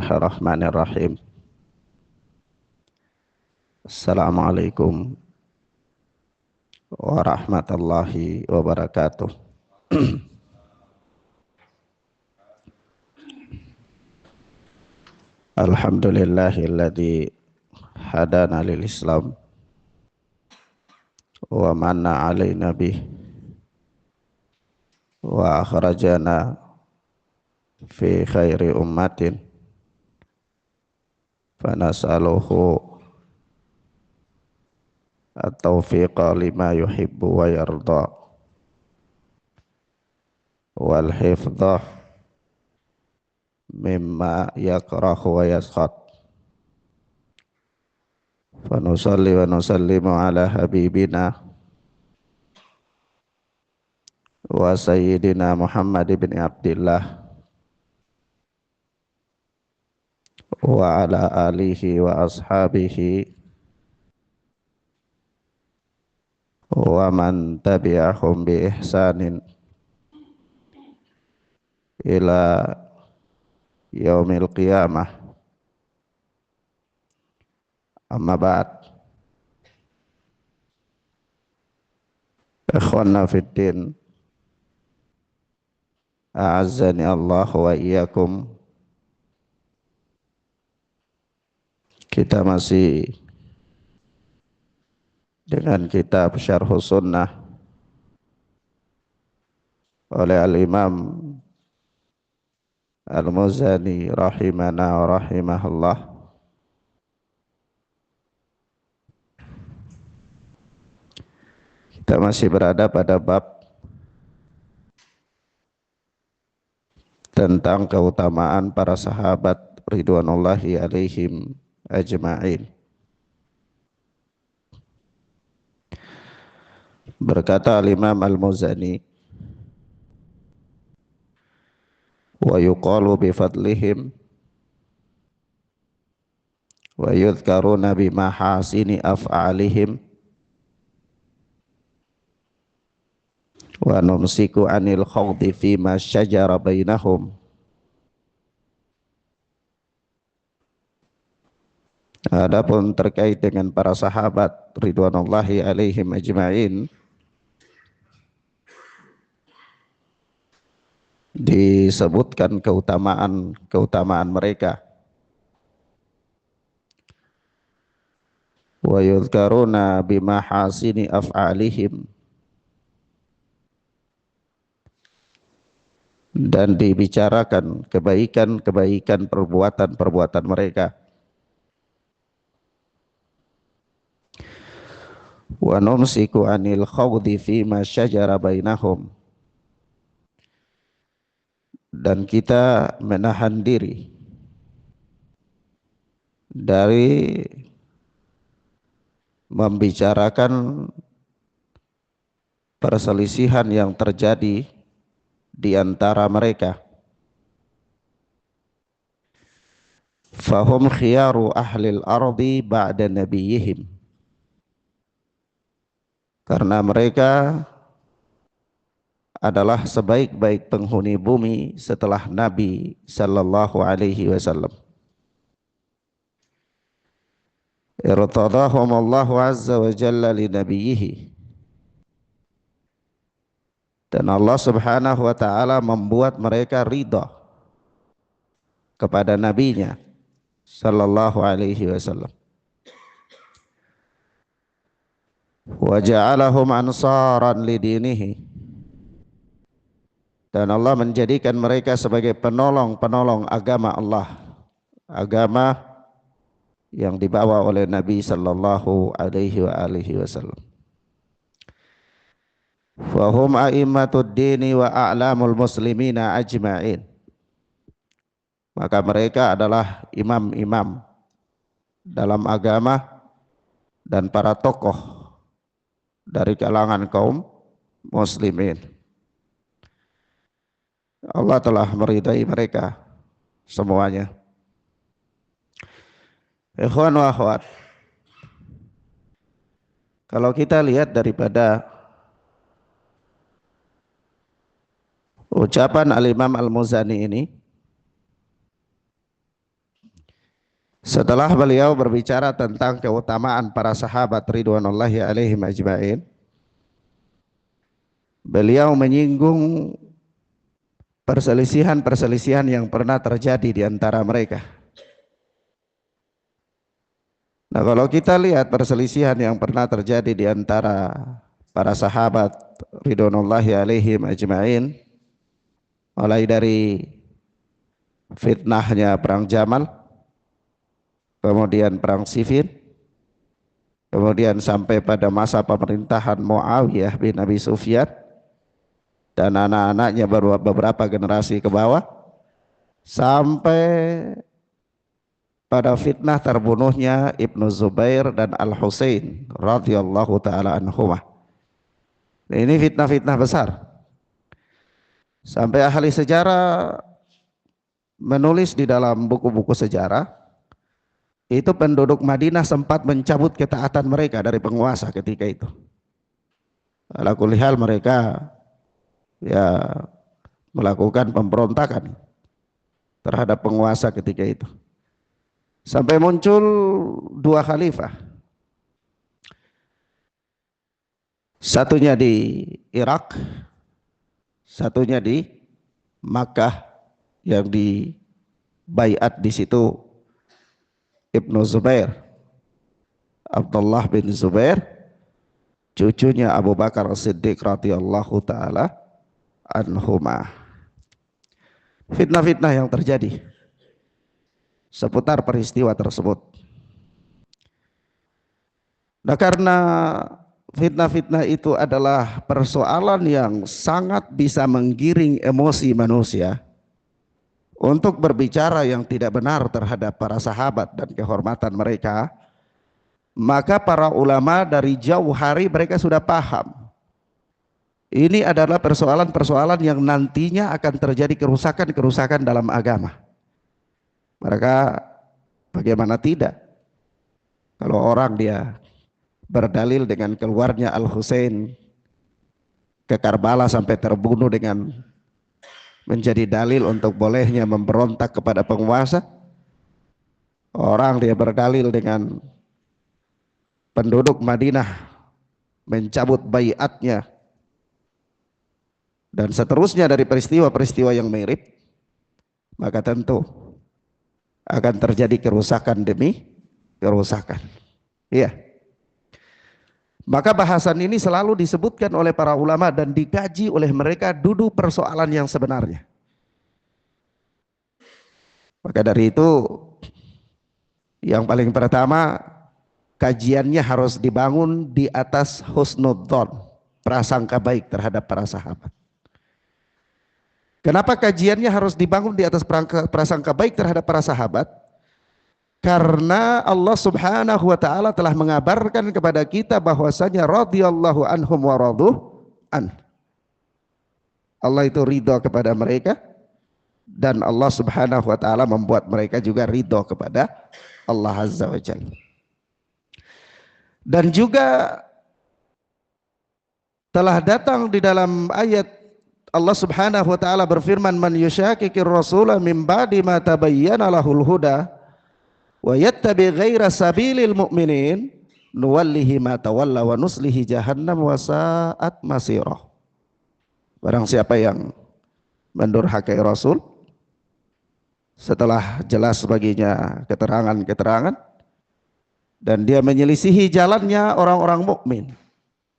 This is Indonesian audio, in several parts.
Bismillahirrahmanirrahim. Assalamualaikum warahmatullahi wabarakatuh. Alhamdulillahilladzi hadana lil Islam wa manna alaina bih wa akhrajana fi khairi ummatin fanas'aluhu at-taufiqa lima yuhibbu wa yarda wal hifdha mimma yakrahu wa yaskhat. Fanusalli wa nusallimu ala habibina wa sayyidina Muhammad ibn Abdillah wa ala alihi wa ashabihi wa man tabi'ahum bi ihsanin ila yaumil qiyamah. Amma ba'd. Ikhwanna fiddin, a'azzani Allah wa iyyakum. Kita masih dengan kitab Syarhus Sunnah oleh Al-Imam Al-Muzani rahimana wa rahimahullah. Kita masih berada pada bab tentang keutamaan para sahabat ridwanullahi alaihim ajma'in. Berkata Al-Imam Al-Muzani, wa yuqalu bi fadlihim wa yudhkaruna bi mahasini af'alihim wa numsiku anil khawdi fima syajara bainahum. Adapun terkait dengan para sahabat ridwanullahi alaihim ajma'in, disebutkan keutamaan mereka. Wa yudhkaruna bimahasini af'alihim, dan dibicarakan kebaikan-kebaikan perbuatan-perbuatan mereka. Wa numsiku anil khawdi fima syajara bainahum, dan kita menahan diri dari membicarakan perselisihan yang terjadi di antara mereka. Fahum khiyaru ahlil ardi ba'da nabiyihim, karena mereka adalah sebaik-baik penghuni bumi setelah Nabi sallallahu alaihi wasallam. Irtadahum Allahu azza wa jalla li nabiyhi, dan Allah subhanahu wa ta'ala membuat mereka ridha kepada nabinya sallallahu alaihi wasallam. Wa ja'alahum ansaran li dinihi, dan Allah menjadikan mereka sebagai penolong-penolong agama Allah, agama yang dibawa oleh Nabi sallallahu alaihi wa alihi wasallam. Wa hum a'immatud dini wa a'lamul muslimina ajma'in, maka mereka adalah imam-imam dalam agama dan para tokoh dari kalangan kaum muslimin. Allah telah meridai mereka semuanya. Ikhwan wa akhwat, kalau kita lihat daripada ucapan Al-Imam Al-Muzani ini, Setelah beliau berbicara tentang keutamaan para sahabat ridwanullahi alaihim ajma'in, beliau menyinggung perselisihan-perselisihan yang pernah terjadi di antara mereka. Nah, kalau kita lihat perselisihan yang pernah terjadi di antara para sahabat ridwanullahi alaihim ajma'in, mulai dari fitnahnya perang Jamal, kemudian perang Siffin, kemudian sampai pada masa pemerintahan Muawiyah bin Abi Sufyan dan anak-anaknya beberapa generasi ke bawah, sampai pada fitnah terbunuhnya Ibnu Zubair dan Al-Husain radhiyallahu taala anhumah. Ini fitnah-fitnah besar. Sampai ahli sejarah menulis di dalam buku-buku sejarah, itu penduduk Madinah sempat mencabut ketaatan mereka dari penguasa ketika itu. Ala kulli hal mereka ya melakukan pemberontakan terhadap penguasa ketika itu. Sampai muncul dua khalifah. Satunya di Irak, satunya di Makkah, yang di baiat di situ Ibnu Zubair, Abdullah bin Zubair, cucunya Abu Bakar As-Siddiq radhiyallahu taala anhumah. Fitnah-fitnah yang terjadi seputar peristiwa tersebut. Nah, karena fitnah-fitnah itu adalah persoalan yang sangat bisa menggiring emosi manusia untuk berbicara yang tidak benar terhadap para sahabat dan kehormatan mereka, maka para ulama dari jauh hari mereka sudah paham. Ini adalah persoalan-persoalan yang nantinya akan terjadi kerusakan-kerusakan dalam agama. Mereka bagaimana tidak? Kalau orang dia berdalil dengan keluarnya Al-Husain ke Karbala sampai terbunuh dengan menjadi dalil untuk bolehnya memberontak kepada penguasa. Orang dia berdalil dengan penduduk Madinah mencabut baiatnya dan seterusnya dari peristiwa-peristiwa yang mirip, maka tentu akan terjadi kerusakan demi kerusakan. Iya. Maka bahasan ini selalu disebutkan oleh para ulama dan dikaji oleh mereka duduk persoalan yang sebenarnya. Maka dari itu yang paling pertama, kajiannya harus dibangun di atas husnudzon, prasangka baik terhadap para sahabat. Kenapa kajiannya harus dibangun di atas prasangka baik terhadap para sahabat? Karena Allah Subhanahu wa taala telah mengabarkan kepada kita bahwasanya radhiyallahu anhum wa raduh an. Allah itu ridha kepada mereka dan Allah Subhanahu wa taala membuat mereka juga ridha kepada Allah Azza wa Jalla. Dan juga telah datang di dalam ayat Allah Subhanahu wa taala berfirman, man yushaqiqir rasula min ba'di ma tabayyana lahul huda wa yattabi ghaira sabilil mu'minin nuwallihi ma tawalla wa nuslihi jahannam wa sa'at masirah. Barang siapa yang mendurhakai Rasul setelah jelas baginya keterangan-keterangan dan dia menyelisihi jalannya orang-orang mukmin,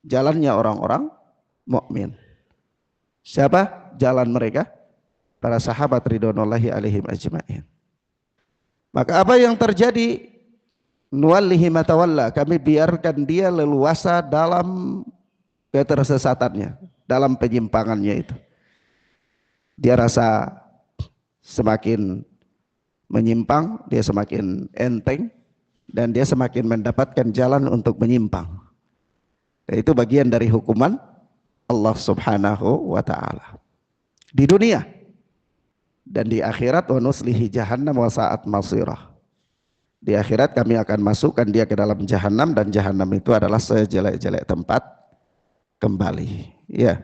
jalannya orang-orang mukmin. Siapa jalan mereka? Para sahabat ridwanullahi alaihim ajma'in. Maka apa yang terjadi? Nuwallihi ma tawalla, kami biarkan dia leluasa dalam ketersesatannya, dalam penyimpangannya itu. Dia rasa semakin menyimpang, dia semakin enteng, dan dia semakin mendapatkan jalan untuk menyimpang. Itu bagian dari hukuman Allah Subhanahu wa ta'ala di dunia dan di akhirat. Wa nuslihi jahannam wa sa'at masirah. Di akhirat kami akan masukkan dia ke dalam jahannam dan jahannam itu adalah sejelek-jelek tempat kembali. Ya.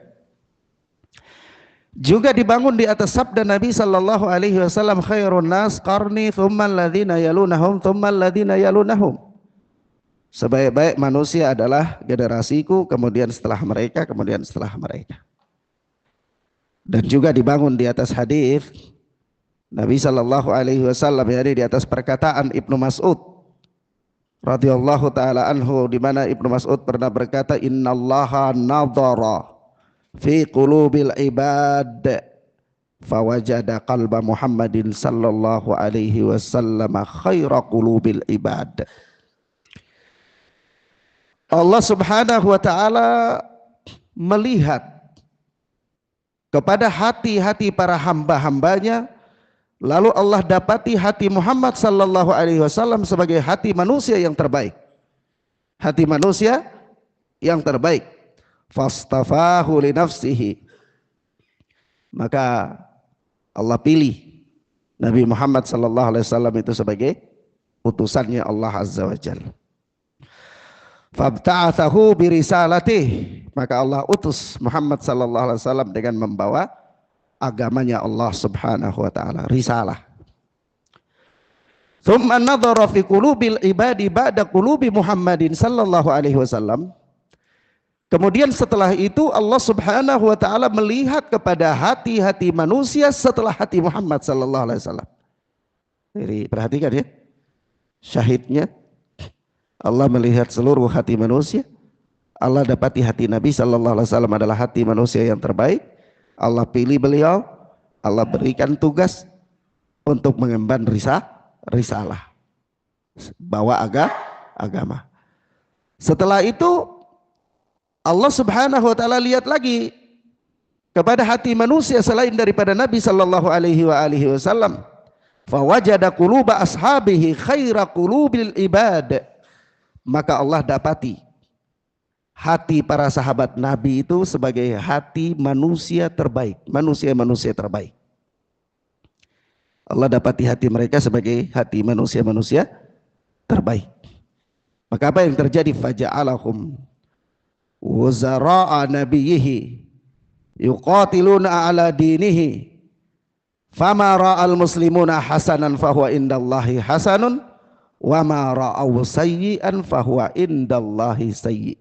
Juga dibangun di atas sabda Nabi sallallahu alaihi wasallam, khairun nas qarni thumma alladhina yalunahum thumma alladhina yalunahum. Sebaik-baik manusia adalah generasiku, kemudian setelah mereka, kemudian setelah mereka. Dan juga dibangun di atas hadis Nabi sallallahu alaihi wasallam, yakni di atas perkataan Ibnu Mas'ud radhiyallahu taala anhu, di mana Ibnu Mas'ud pernah berkata, innallaha nadhara fi qulubil ibad fawajada qalba Muhammadin sallallahu alaihi wasallam khaira qulubil ibad. Allah subhanahu wa ta'ala melihat kepada hati-hati para hamba-hambanya, lalu Allah dapati hati Muhammad sallallahu alaihi wasallam sebagai hati manusia yang terbaik. Hati manusia yang terbaik. Fastafahu li nafsihi. Maka Allah pilih Nabi Muhammad sallallahu alaihi wasallam itu sebagai utusannya Allah azza wa jalla. Fabta'athahu birisalatih, maka Allah utus Muhammad sallallahu alaihi wasallam dengan membawa agamanya Allah subhanahu wa ta'ala, risalah. Thumma nadhara fi qulubil ibadi ba'da qulubi Muhammadin sallallahu alaihi wasallam. Kemudian setelah itu Allah subhanahu wa ta'ala melihat kepada hati-hati manusia setelah hati Muhammad sallallahu alaihi wasallam. Jadi perhatikan ya, syahidnya Allah melihat seluruh hati manusia. Allah dapati hati Nabi sallallahu alaihi wasallam adalah hati manusia yang terbaik. Allah pilih beliau, Allah berikan tugas untuk mengemban risalah, bawa agama. Setelah itu Allah subhanahu wa ta'ala lihat lagi kepada hati manusia selain daripada Nabi sallallahu alaihi wasallam. Fawajada quluba ashabihi khaira qulubil ibad. Maka Allah dapati hati para sahabat Nabi itu sebagai hati manusia terbaik, manusia-manusia terbaik. Allah dapati hati mereka sebagai hati manusia-manusia terbaik. Maka apa yang terjadi? Faja'alahum wuzara'a nabiyhi yuqatiluna ala dinihi fama ra'al muslimuna hasanan fahuwa indallahi hasanun wa ma ra'aw sayyi'an fahuwa indallahi sayyi'.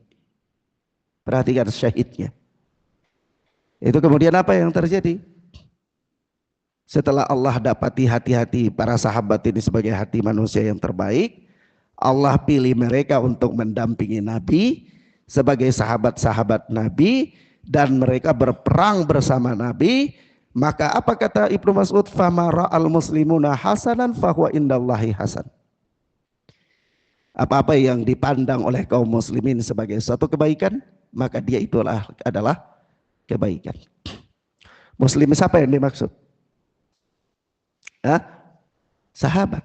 Perhatikan syahidnya. Itu kemudian apa yang terjadi? Setelah Allah dapati hati-hati para sahabat ini sebagai hati manusia yang terbaik, Allah pilih mereka untuk mendampingi Nabi sebagai sahabat-sahabat Nabi, dan mereka berperang bersama Nabi. Maka apa kata Ibnu Mas'ud? Fama ra'al muslimuna hasanan fahuwa indallahi hasan. Apa-apa yang dipandang oleh kaum muslimin sebagai suatu kebaikan, maka dia adalah kebaikan. Muslim siapa yang dimaksud? Sahabat.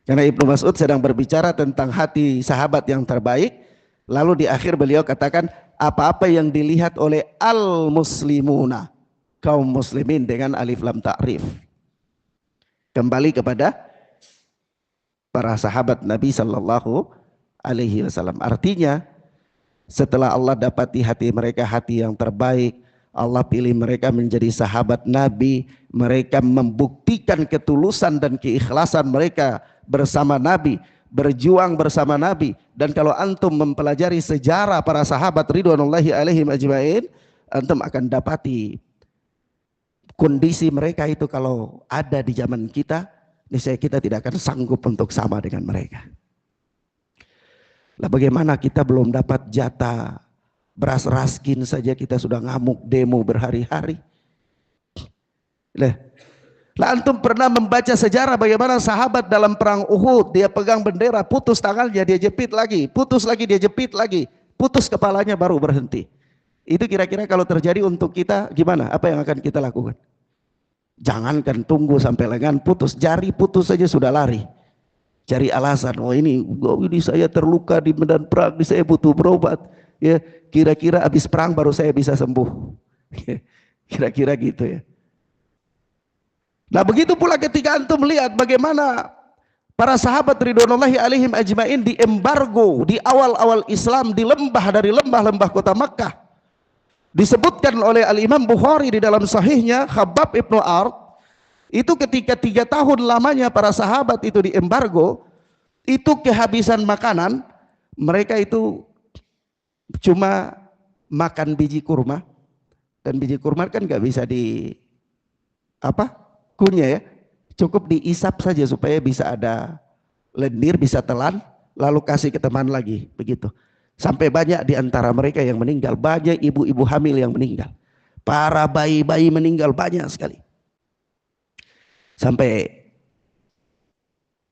Karena Ibnu Mas'ud sedang berbicara tentang hati sahabat yang terbaik, lalu di akhir beliau katakan apa-apa yang dilihat oleh al-muslimuna, kaum muslimin dengan alif lam ta'rif. Kembali kepada para sahabat Nabi sallallahu alaihi wasallam. Artinya setelah Allah dapati hati mereka hati yang terbaik, Allah pilih mereka menjadi sahabat Nabi. Mereka membuktikan ketulusan dan keikhlasan mereka bersama Nabi, berjuang bersama Nabi. Dan kalau antum mempelajari sejarah para sahabat ridwanullahi alaihim ajma'in, antum akan dapati kondisi mereka itu kalau ada di zaman kita, niscaya kita tidak akan sanggup untuk sama dengan mereka. Lah bagaimana kita belum dapat jatah beras raskin saja kita sudah ngamuk demo berhari-hari. Lah antum pernah membaca sejarah bagaimana sahabat dalam perang Uhud, dia pegang bendera, putus tangannya, dia jepit lagi, putus lagi, dia jepit lagi, putus kepalanya baru berhenti. Itu kira-kira kalau terjadi untuk kita gimana? Apa yang akan kita lakukan? Jangankan tunggu sampai lengan putus, jari putus saja sudah lari. Cari alasan, ini saya terluka di medan perang, saya butuh berobat. Ya, kira-kira habis perang baru saya bisa sembuh. Kira-kira gitu ya. Nah begitu pula ketika antum melihat bagaimana para sahabat ridwanullahi alaihim ajmain diembargo di awal-awal Islam di lembah dari lembah-lembah kota Makkah. Disebutkan oleh Al-Imam Bukhari di dalam sahihnya, Khabbab ibnu Ard itu ketika 3 tahun lamanya para sahabat itu diembargo, itu kehabisan makanan, mereka itu cuma makan biji kurma, dan biji kurma kan nggak bisa di kunyah ya, cukup diisap saja supaya bisa ada lendir, bisa telan, lalu kasih ke teman lagi, begitu. Sampai banyak di antara mereka yang meninggal, banyak ibu-ibu hamil yang meninggal, para bayi-bayi meninggal banyak sekali. Sampai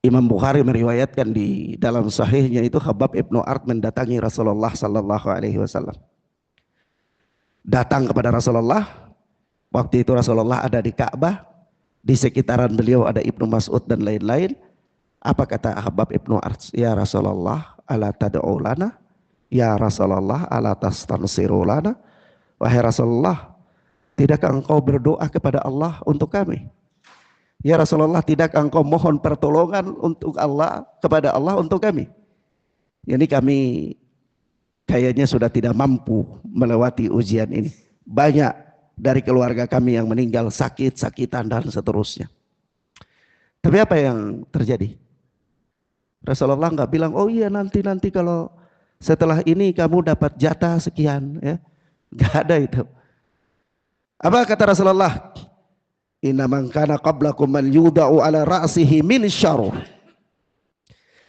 Imam Bukhari meriwayatkan di dalam sahihnya itu, Khabbab ibnu Ard mendatangi Rasulullah sallallahu alaihi wasallam. Datang kepada Rasulullah, waktu itu Rasulullah ada di Ka'bah, di sekitaran beliau ada Ibnu Mas'ud dan lain-lain. Apa kata Khabbab ibnu Ard? Ya Rasulullah, ala tad'u lana? Ya Rasulullah, ala tastansiru lana? Wahai Rasulullah, tidakkah engkau berdoa kepada Allah untuk kami? Ya Rasulullah, tidakkah engkau mohon pertolongan untuk Allah, kepada Allah untuk kami? Ini kami kayaknya sudah tidak mampu melewati ujian ini. Banyak dari keluarga kami yang meninggal sakit-sakitan dan seterusnya. Tapi apa yang terjadi? Rasulullah nggak bilang, oh iya nanti kalau setelah ini kamu dapat jatah sekian, ya. Nggak ada itu. Apa kata Rasulullah? Inna man kana qablakum man yuda'u ala ra'sihi min syarr.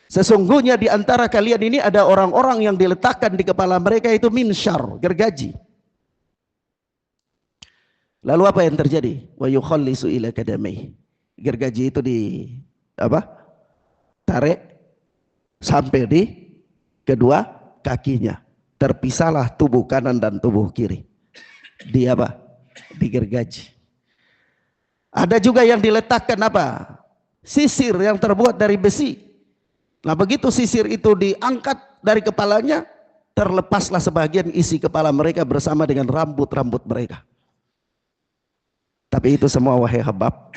Sesungguhnya di antara kalian ini ada orang-orang yang diletakkan di kepala mereka itu min syarr, gergaji. Lalu apa yang terjadi? Wa yukhallisu ila kadamai. Gergaji itu tarik sampai di kedua kakinya. Terpisahlah tubuh kanan dan tubuh kiri. Di gergaji. Ada juga yang diletakkan sisir yang terbuat dari besi. Nah begitu sisir itu diangkat dari kepalanya, terlepaslah sebagian isi kepala mereka bersama dengan rambut-rambut mereka. Tapi itu semua, wahai Khabbab,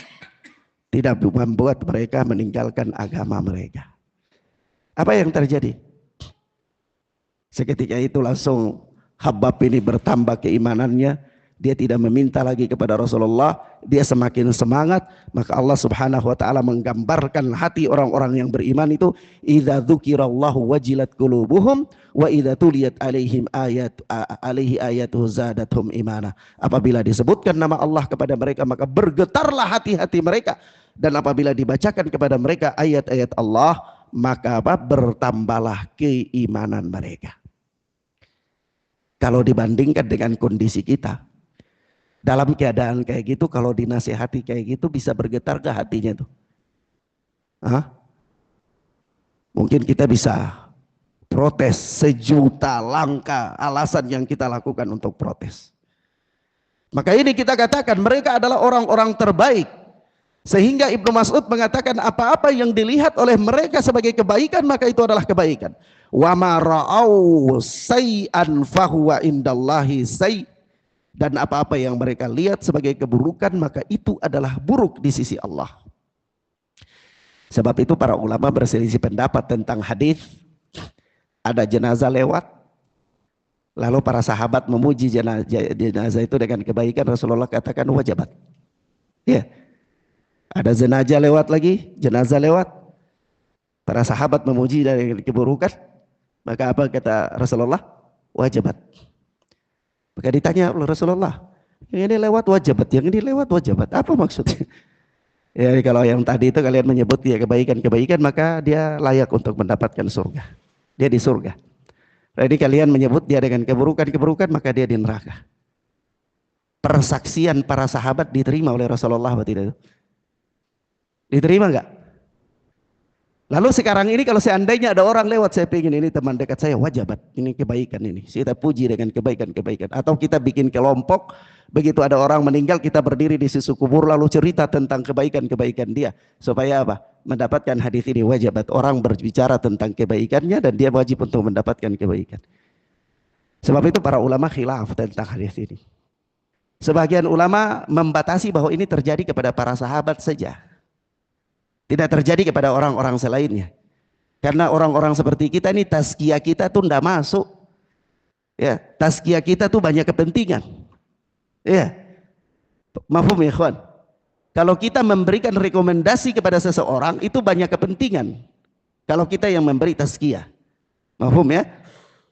tidak membuat mereka meninggalkan agama mereka. Apa yang terjadi? Seketika itu langsung Khabbab ini bertambah keimanannya. Dia tidak meminta lagi kepada Rasulullah, dia semakin semangat. Maka Allah Subhanahu wa taala menggambarkan hati orang-orang yang beriman itu, idza dzukirallahu wajilat qulubuhum wa idza tuliyat alaihim ayatuhu zadatuhum imana. Apabila disebutkan nama Allah kepada mereka, maka bergetarlah hati-hati mereka, dan apabila dibacakan kepada mereka ayat-ayat Allah, maka bertambahlah keimanan mereka. Kalau dibandingkan dengan kondisi kita, dalam keadaan kayak gitu, kalau dinasihati kayak gitu, bisa bergetar ke hatinya tuh? Mungkin kita bisa protes sejuta langkah alasan yang kita lakukan untuk protes. Maka ini kita katakan mereka adalah orang-orang terbaik. Sehingga Ibnu Mas'ud mengatakan apa-apa yang dilihat oleh mereka sebagai kebaikan, maka itu adalah kebaikan. Wa ma ra'au say'an fahuwa indallahi say'. Dan apa-apa yang mereka lihat sebagai keburukan, maka itu adalah buruk di sisi Allah. Sebab itu para ulama berselisih pendapat tentang hadis. Ada jenazah lewat, lalu para sahabat memuji jenazah itu dengan kebaikan, Rasulullah katakan wajabat. Ya. Ada jenazah lewat, para sahabat memuji dari keburukan, maka apa kata Rasulullah? Wajabat. Maka ditanya oleh Rasulullah, yang ini lewat wajabat, yang ini lewat wajabat. Apa maksudnya? Ya, kalau yang tadi itu kalian menyebut dia kebaikan-kebaikan, maka dia layak untuk mendapatkan surga. Dia di surga. Jadi kalian menyebut dia dengan keburukan-keburukan, maka dia di neraka. Persaksian para sahabat diterima oleh Rasulullah atau tidak? Diterima enggak? Lalu sekarang ini kalau seandainya ada orang lewat, saya pengen ini teman dekat saya, wajabat, ini kebaikan ini. Kita puji dengan kebaikan-kebaikan. Atau kita bikin kelompok, begitu ada orang meninggal, kita berdiri di sisi kubur lalu cerita tentang kebaikan-kebaikan dia. Supaya apa? Mendapatkan hadis ini wajabat. Orang berbicara tentang kebaikannya dan dia wajib untuk mendapatkan kebaikan. Sebab itu para ulama khilaf tentang hadis ini. Sebagian ulama membatasi bahwa ini terjadi kepada para sahabat saja. Tidak terjadi kepada orang-orang selainnya. Karena orang-orang seperti kita ini tazkiyah kita tuh tidak masuk. Ya, tazkiyah kita tuh banyak kepentingan. Ya, mafhum ya ikhwan. Kalau kita memberikan rekomendasi kepada seseorang itu banyak kepentingan. Kalau kita yang memberi tazkiyah. Mafhum ya?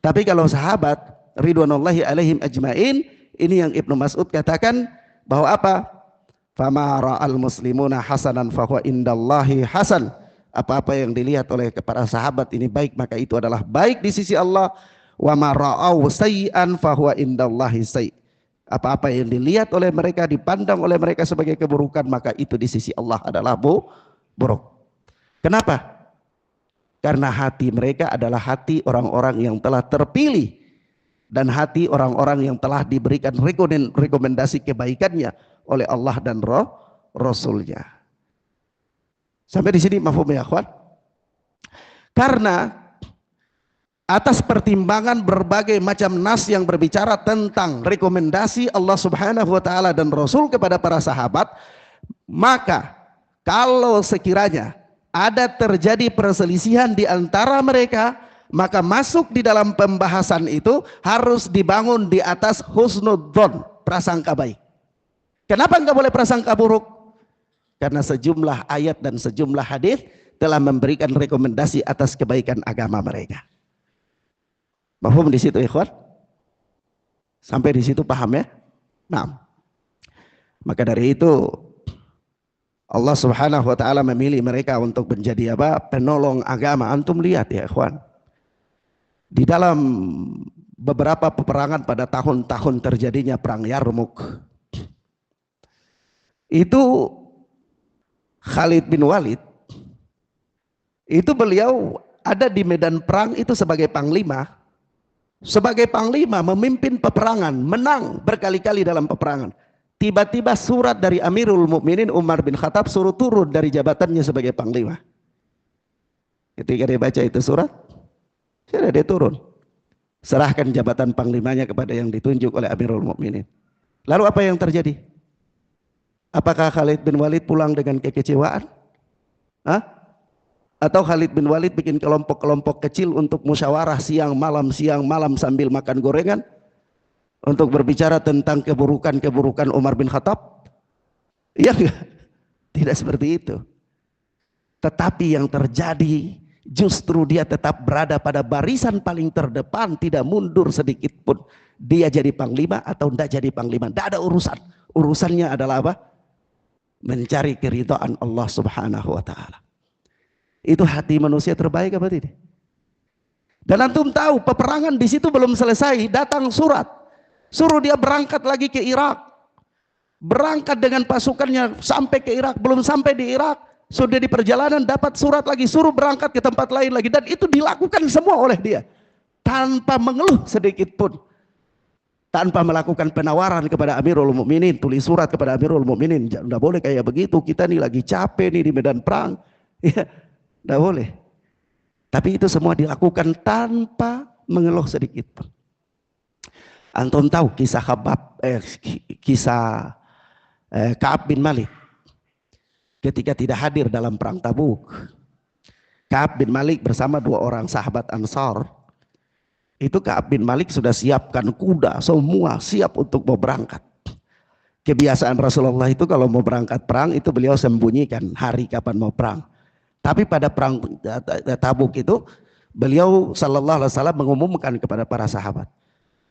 Tapi kalau sahabat ridwanullahi alaihim ajmain, ini yang Ibnu Mas'ud katakan bahwa apa? Fama ra'al muslimuna hasanan fahuwa indallahi hasan. Apa-apa yang dilihat oleh para sahabat ini baik, maka itu adalah baik di sisi Allah. Wa ma ra'au sayyi'an fahuwa indallahi sayyi'. Apa-apa yang dilihat oleh mereka, dipandang oleh mereka sebagai keburukan, maka itu di sisi Allah adalah buruk. Kenapa? Karena hati mereka adalah hati orang-orang yang telah terpilih dan hati orang-orang yang telah diberikan rekomendasi kebaikannya oleh Allah dan Rasulnya. Sampai di sini mafhum ya akhwan? Karena atas pertimbangan berbagai macam nas yang berbicara tentang rekomendasi Allah Subhanahu wa taala dan Rasul kepada para sahabat, maka kalau sekiranya ada terjadi perselisihan di antara mereka, maka masuk di dalam pembahasan itu harus dibangun di atas husnudzon, prasangka baik. Kenapa enggak boleh prasangka buruk? Karena sejumlah ayat dan sejumlah hadis telah memberikan rekomendasi atas kebaikan agama mereka. Paham di situ ikhwan? Sampai di situ paham ya? Nah, maka dari itu Allah Subhanahu wa taala memilih mereka untuk menjadi apa? Penolong agama. Antum lihat ya, ikhwan. Di dalam beberapa peperangan pada tahun-tahun terjadinya perang Yarmuk, itu Khalid bin Walid itu beliau ada di medan perang itu sebagai panglima. Sebagai panglima memimpin peperangan, menang berkali-kali dalam peperangan. Tiba-tiba surat dari Amirul Mukminin Umar bin Khattab suruh turun dari jabatannya sebagai panglima. Ketika dia baca itu surat, sudah dia turun. Serahkan jabatan panglimanya kepada yang ditunjuk oleh Amirul Mukminin. Lalu apa yang terjadi? Apakah Khalid bin Walid pulang dengan kekecewaan? Hah? Atau Khalid bin Walid bikin kelompok-kelompok kecil untuk musyawarah siang malam sambil makan gorengan? Untuk berbicara tentang keburukan-keburukan Umar bin Khattab? Iya enggak? Tidak seperti itu. Tetapi yang terjadi justru dia tetap berada pada barisan paling terdepan, tidak mundur sedikit pun. Dia jadi panglima atau tidak jadi panglima, tidak ada urusan. Urusannya adalah apa? Mencari keridhaan Allah Subhanahu wa taala. Itu hati manusia terbaik apa tidak? Dan antum tahu peperangan di situ belum selesai, datang surat. Suruh dia berangkat lagi ke Irak. Berangkat dengan pasukannya sampai ke Irak. Belum sampai di Irak, sudah di perjalanan dapat surat lagi. Suruh berangkat ke tempat lain lagi. Dan itu dilakukan semua oleh dia. Tanpa mengeluh sedikit pun. Tanpa melakukan penawaran kepada Amirul Mukminin. Tulis surat kepada Amirul Mukminin. Tidak boleh kayak begitu. Kita nih lagi capek nih di medan perang. Ya, tidak boleh. Tapi itu semua dilakukan tanpa mengeluh sedikit pun. Antum tahu kisah Ka'ab bin Malik ketika tidak hadir dalam perang Tabuk. Ka'ab bin Malik bersama dua orang sahabat Ansar. Itu Ka'ab bin Malik sudah siapkan kuda, semua siap untuk mau berangkat. Kebiasaan Rasulullah itu kalau mau berangkat perang itu beliau sembunyikan hari kapan mau perang. Tapi pada perang Tabuk itu beliau sallallahu alaihi wasallam mengumumkan kepada para sahabat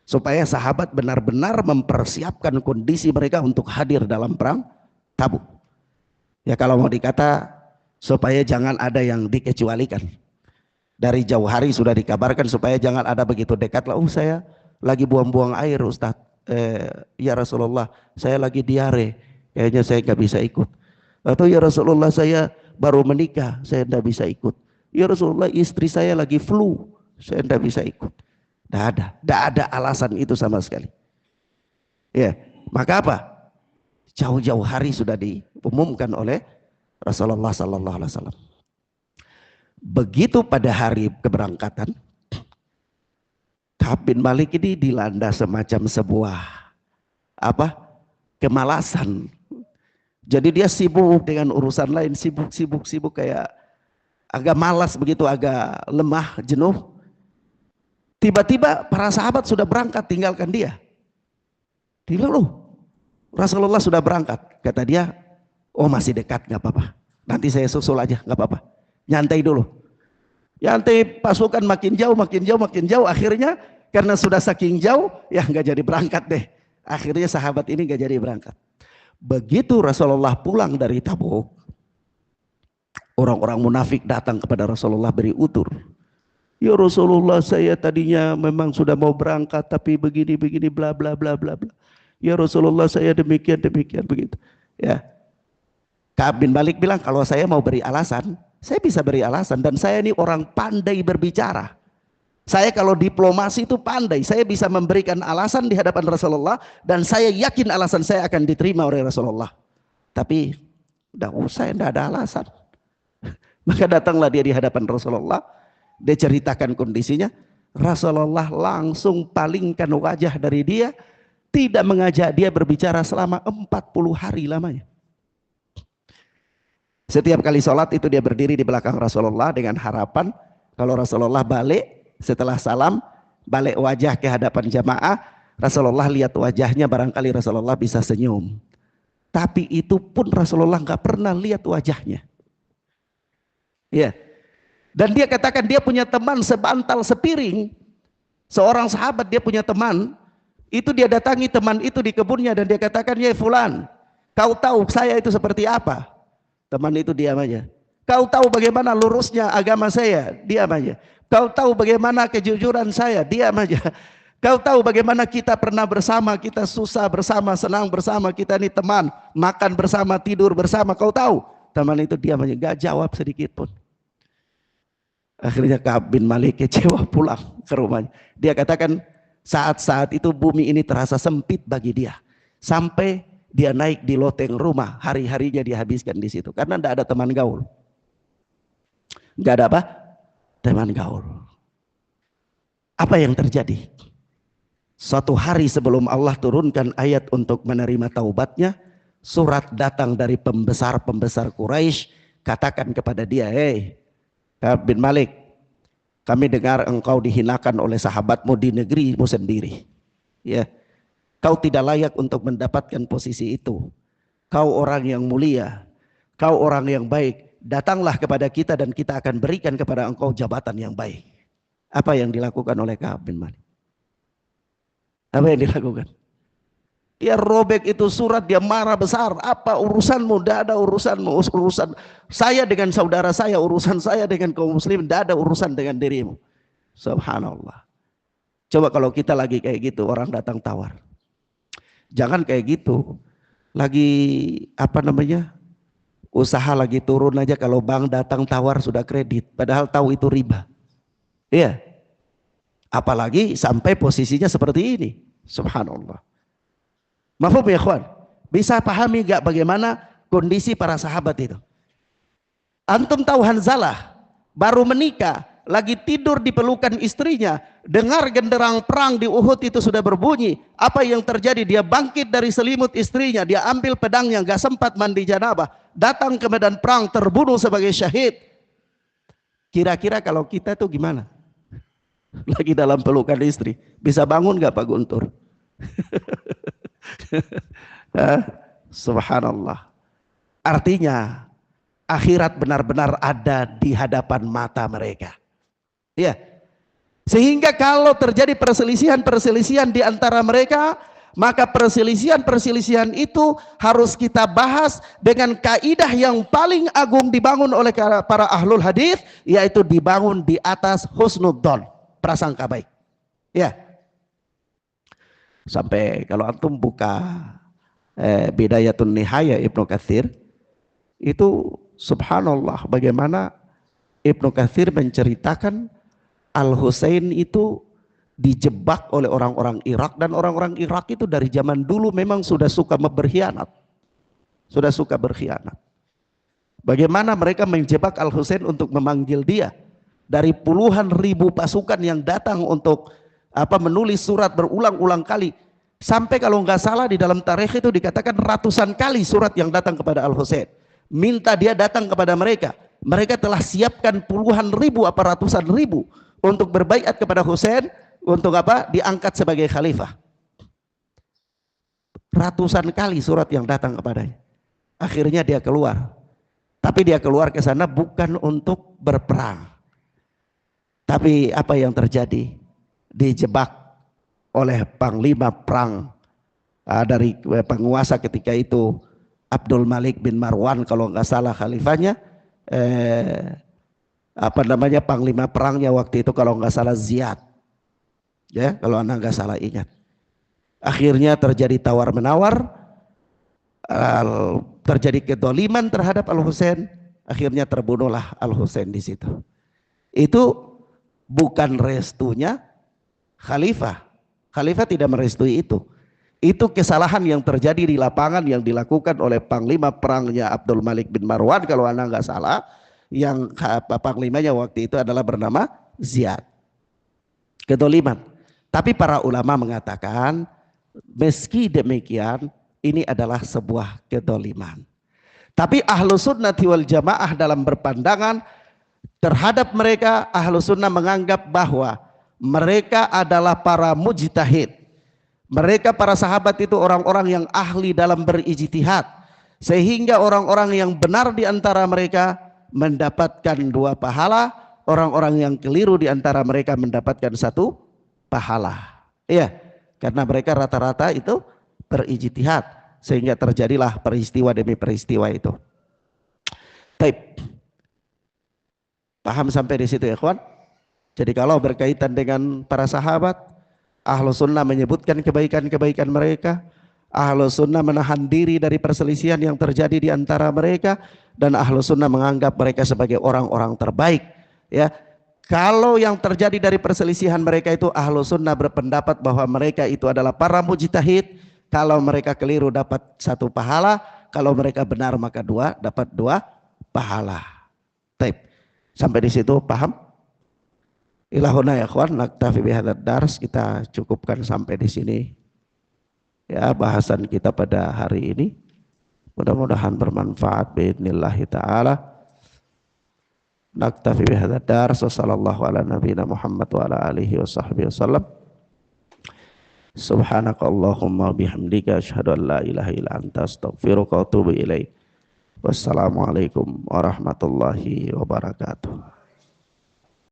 supaya sahabat benar-benar mempersiapkan kondisi mereka untuk hadir dalam perang Tabuk. Ya kalau mau dikata supaya jangan ada yang dikecualikan. Dari jauh hari sudah dikabarkan supaya jangan ada begitu dekat lah. Saya lagi buang-buang air Ustadz. Ya Rasulullah, saya lagi diare. Kayaknya saya nggak bisa ikut. Atau ya Rasulullah, saya baru menikah, saya tidak bisa ikut. Ya Rasulullah, istri saya lagi flu, saya tidak bisa ikut. Tidak ada alasan itu sama sekali. Ya, maka apa? Jauh-jauh hari sudah diumumkan oleh Rasulullah Sallallahu Alaihi Wasallam. Begitu pada hari keberangkatan, Ka'ab bin Malik ini dilanda semacam sebuah kemalasan. Jadi dia sibuk dengan urusan lain, sibuk kayak agak malas begitu, agak lemah, jenuh. Tiba-tiba para sahabat sudah berangkat tinggalkan dia. Dia bilang, loh, Rasulullah sudah berangkat. Kata dia, oh masih dekat, nggak apa-apa. Nanti saya susul aja, nggak apa-apa. Nyantai dulu. Nyantai, pasukan makin jauh, makin jauh, makin jauh. Akhirnya karena sudah saking jauh, ya nggak jadi berangkat deh. Akhirnya sahabat ini nggak jadi berangkat. Begitu Rasulullah pulang dari Tabuk, orang-orang munafik datang kepada Rasulullah beri utur. Ya Rasulullah, saya tadinya memang sudah mau berangkat, tapi begini bla bla bla bla bla. Ya Rasulullah, saya demikian begitu. Ya. Ka'ab bin Malik bilang, kalau saya mau beri alasan, saya bisa beri alasan, dan saya ini orang pandai berbicara. Saya kalau diplomasi itu pandai, saya bisa memberikan alasan di hadapan Rasulullah, dan saya yakin alasan saya akan diterima oleh Rasulullah. Tapi enggak usah, enggak ada alasan. Maka datanglah dia di hadapan Rasulullah, dia ceritakan kondisinya. Rasulullah langsung palingkan wajah dari dia, tidak mengajak dia berbicara selama 40 hari lamanya. Setiap kali sholat itu dia berdiri di belakang Rasulullah dengan harapan kalau Rasulullah balik setelah salam, balik wajah ke hadapan jamaah, Rasulullah lihat wajahnya, barangkali Rasulullah bisa senyum. Tapi itu pun Rasulullah nggak pernah lihat wajahnya. Ya. Dan dia katakan dia punya teman sebantal sepiring. Seorang sahabat dia punya teman, itu dia datangi teman itu di kebunnya dan dia katakan, ya fulan, kau tahu saya itu seperti apa? Teman itu diam aja. Kau tahu bagaimana lurusnya agama saya? Diam aja. Kau tahu bagaimana kejujuran saya? Diam aja. Kau tahu bagaimana kita pernah bersama, kita susah bersama, senang bersama, kita ini teman, makan bersama, tidur bersama, kau tahu? Teman itu diam aja, gak jawab sedikit pun. Akhirnya Ka'ab bin Malik kecewa pulang ke rumahnya. Dia katakan saat-saat itu bumi ini terasa sempit bagi dia. Sampai dia naik di loteng rumah, hari-harinya dihabiskan di situ. Karena tidak ada teman gaul. Tidak ada apa? Teman gaul. Apa yang terjadi? Suatu hari sebelum Allah turunkan ayat untuk menerima taubatnya, surat datang dari pembesar-pembesar Quraisy, katakan kepada dia, hei Ka'ab bin Malik, kami dengar engkau dihinakan oleh sahabatmu di negerimu sendiri. Ya. Kau tidak layak untuk mendapatkan posisi itu. Kau orang yang mulia, kau orang yang baik. Datanglah kepada kita dan kita akan berikan kepada engkau jabatan yang baik. Apa yang dilakukan oleh Ka'ab bin Malik? Apa yang dilakukan? Dia robek itu surat, dia marah besar. Apa urusanmu? Tidak ada urusanmu. Urusan saya dengan saudara saya, urusan saya dengan kaum muslim, tidak ada urusan dengan dirimu. Subhanallah. Coba kalau kita lagi kayak gitu, orang datang tawar. Jangan kayak gitu. Lagi apa namanya? Usaha lagi turun aja, kalau bank datang tawar sudah kredit, padahal tahu itu riba. Iya. Apalagi sampai posisinya seperti ini. Subhanallah. Mafhum ya ikhwan? Bisa pahami gak bagaimana kondisi para sahabat itu? Antum tahu Hanzalah baru menikah, lagi tidur di pelukan istrinya, dengar genderang perang di Uhud itu sudah berbunyi. Apa yang terjadi? Dia bangkit dari selimut istrinya, dia ambil pedangnya, gak sempat mandi janabah, datang ke medan perang, terbunuh sebagai syahid. Kira-kira kalau kita tuh gimana? Lagi dalam pelukan istri, bisa bangun gak Pak Guntur? Subhanallah. Artinya akhirat benar-benar ada di hadapan mata mereka. Ya. Sehingga kalau terjadi perselisihan-perselisihan di antara mereka, maka perselisihan-perselisihan itu harus kita bahas dengan kaidah yang paling agung dibangun oleh para ahlul hadis, yaitu dibangun di atas husnudzon, prasangka baik. Ya. Sampai kalau antum buka Bidayatun Nihaya Ibnu Katsir, itu subhanallah bagaimana Ibnu Katsir menceritakan Al-Husain itu dijebak oleh orang-orang Irak, dan orang-orang Irak itu dari zaman dulu memang sudah suka berkhianat. Sudah suka berkhianat. Bagaimana mereka menjebak Al-Husain untuk memanggil dia dari puluhan ribu pasukan yang datang untuk menulis surat berulang-ulang kali, sampai kalau nggak salah di dalam tarikh itu dikatakan ratusan kali surat yang datang kepada Al-Husain, minta dia datang kepada mereka. Mereka telah siapkan puluhan ribu apa ratusan ribu untuk berbaiat kepada Husain, Untuk apa? Diangkat sebagai khalifah. Ratusan kali surat yang datang kepadanya. Akhirnya dia keluar. Tapi dia keluar ke sana bukan untuk berperang. Tapi apa yang terjadi? Dijebak oleh panglima perang dari penguasa ketika itu, Abdul Malik bin Marwan kalau nggak salah khalifahnya. Panglima perangnya waktu itu kalau nggak salah Ziyad. Ya, kalau anda nggak salah ingat. Akhirnya terjadi tawar menawar, terjadi kedoliman terhadap Al Husain. Akhirnya terbunuhlah Al Husain di situ. Itu bukan restunya khalifah. Khalifah tidak merestui itu. Itu kesalahan yang terjadi di lapangan yang dilakukan oleh panglima perangnya Abdul Malik bin Marwan kalau anda nggak salah. Yang panglimanya waktu itu adalah bernama Ziyad. Kedoliman. Tapi para ulama mengatakan meski demikian ini adalah sebuah kedoliman. Tapi ahlu sunnati wal jamaah dalam berpandangan terhadap mereka, ahlu sunnah menganggap bahwa mereka adalah para mujtahid. Mereka para sahabat itu orang-orang yang ahli dalam berijtihad. Sehingga orang-orang yang benar di antara mereka mendapatkan 2 pahala. Orang-orang yang keliru di antara mereka mendapatkan 1 pahala. Iya, karena mereka rata-rata itu berijtihad sehingga terjadilah peristiwa demi peristiwa itu. Baik. Paham sampai di situ ya kawan? Jadi kalau berkaitan dengan para sahabat, ahlu sunnah menyebutkan kebaikan-kebaikan mereka. Ahlu sunnah menahan diri dari perselisihan yang terjadi di antara mereka. Dan ahlu sunnah menganggap mereka sebagai orang-orang terbaik. Ya, kalau yang terjadi dari perselisihan mereka itu ahlu sunnah berpendapat bahwa mereka itu adalah para mujtahid. Kalau mereka keliru dapat 1 pahala, kalau mereka benar maka dapat 2 pahala. Baik. Sampai di situ paham? Ilahuna ya kawan, naktafi bihadzal dars, kita cukupkan sampai di sini. Ya, bahasan kita pada hari ini. Mudah-mudahan bermanfaat biidznillah taala. Naktafi bihadzal dars, sallallahu ala nabiyina Muhammad wa ala alihi wa sahbihi wasallam. Subhanakallahumma bihamdika asyhadu an la ilaha illa anta astaghfiruka wa atubu ilaik. Wassalamualaikum warahmatullahi wabarakatuh.